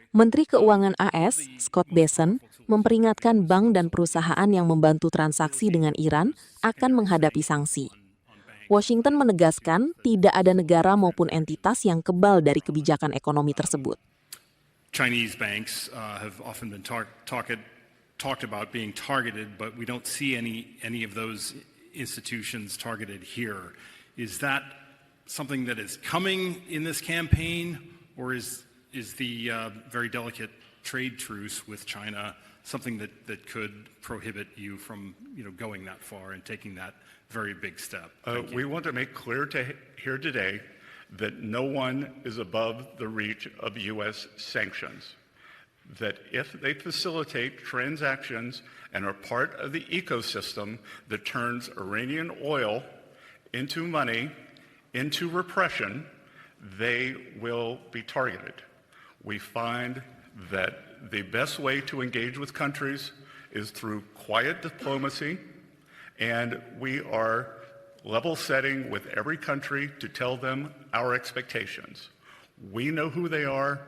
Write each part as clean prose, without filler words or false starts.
Menteri Keuangan AS, Scott Bessent, memperingatkan bank dan perusahaan yang membantu transaksi dengan Iran akan menghadapi sanksi. Washington menegaskan tidak ada negara maupun entitas yang kebal dari kebijakan ekonomi tersebut. Chinese banks have often been talked about being targeted, but we don't see any of those institutions targeted here. Is that something that is coming in this campaign, or is the very delicate trade truce with China something that could prohibit you from going that far and taking that very big step? We want to make clear here today that no one is above the reach of U.S. sanctions. That if they facilitate transactions and are part of the ecosystem that turns Iranian oil into money, into repression, they will be targeted. We find that the best way to engage with countries is through quiet diplomacy, and we are level setting with every country to tell them our expectations. We know who they are,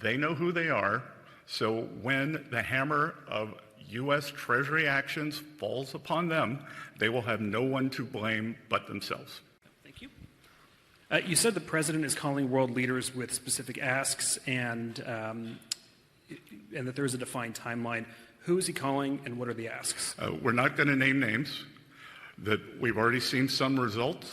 they know who they are, so when the hammer of U.S. Treasury actions falls upon them, they will have no one to blame but themselves. Thank you. You said the president is calling world leaders with specific asks and that there is a defined timeline. Who is he calling and what are the asks? We're not going to name names. That we've already seen some results,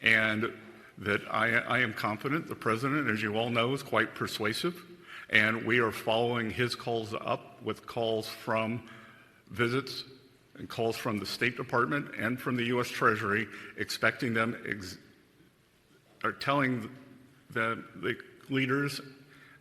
and that I am confident the president, as you all know, is quite persuasive, and we are following his calls up with calls from visits and calls from the State Department and from the U.S. Treasury, expecting them, or telling the leaders,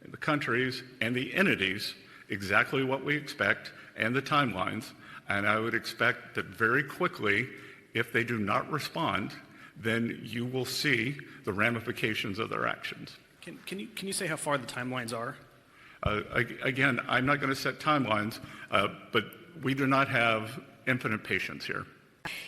the countries, and the entities exactly what we expect and the timelines. And I would expect that very quickly, if they do not respond, then you will see the ramifications of their actions. Can you say how far the timelines are? Again, I'm not going to set timelines, but we do not have infinite patience here.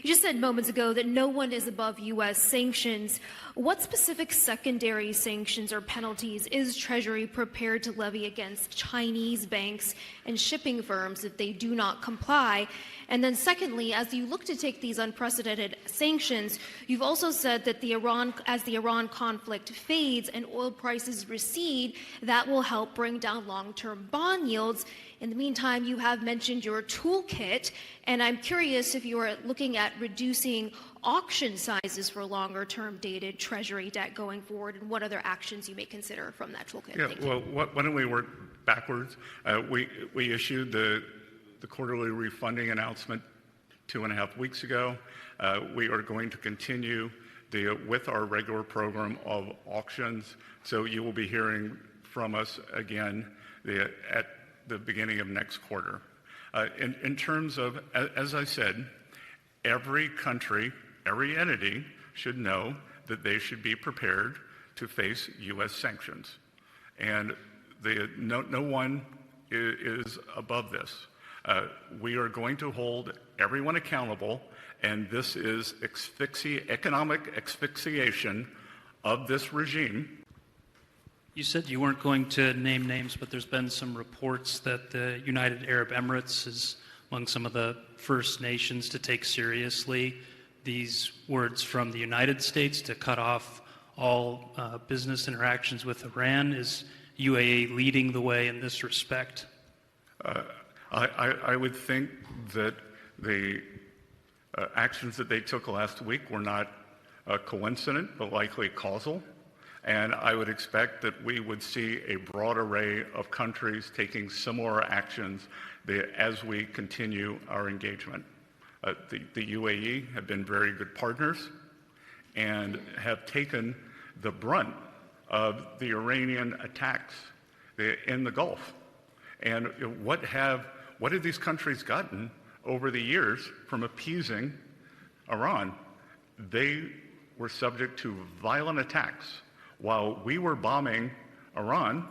You just said moments ago that no one is above U.S. sanctions. What specific secondary sanctions or penalties is Treasury prepared to levy against Chinese banks and shipping firms if they do not comply? And then secondly, as you look to take these unprecedented sanctions, you've also said that as the Iran conflict fades and oil prices recede, that will help bring down long-term bond yields. In the meantime, you have mentioned your toolkit, and I'm curious if you are looking at reducing auction sizes for longer-term dated Treasury debt going forward, and what other actions you may consider from that toolkit. Yeah, well, why don't we work backwards? We issued the quarterly refunding announcement 2.5 weeks ago. We are going to continue with our regular program of auctions, so you will be hearing from us again at the beginning of next quarter. In terms of, as I said, every country, every entity should know that they should be prepared to face U.S. sanctions. And no one is above this. We are going to hold everyone accountable, and this is economic asphyxiation of this regime. You said you weren't going to name names, but there's been some reports that the United Arab Emirates is among some of the first nations to take seriously these words from the United States to cut off all business interactions with Iran. Is UAE leading the way in this respect? I would think that the actions that they took last week were not coincident, but likely causal. And I would expect that we would see a broad array of countries taking similar actions as we continue our engagement. The UAE have been very good partners and have taken the brunt of the Iranian attacks in the Gulf. And what have these countries gotten over the years from appeasing Iran? They were subject to violent attacks. While we were bombing Iran,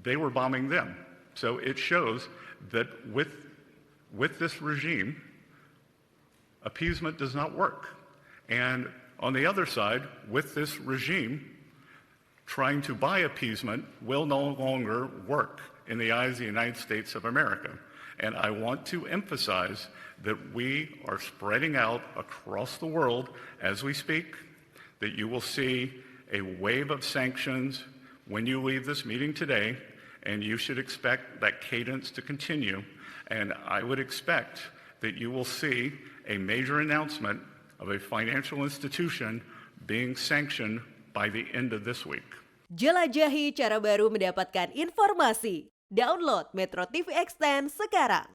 they were bombing them. So it shows that with this regime, appeasement does not work. And on the other side, with this regime, Trying to buy appeasement will no longer work in the eyes of the United States of America. And I want to emphasize that we are spreading out across the world as we speak, that you will see a wave of sanctions when you leave this meeting today, and you should expect that cadence to continue. And I would expect that you will see a major announcement of a financial institution being sanctioned by the end of this week. Jelajahi cara baru mendapatkan informasi. Download Metro TV Extend sekarang.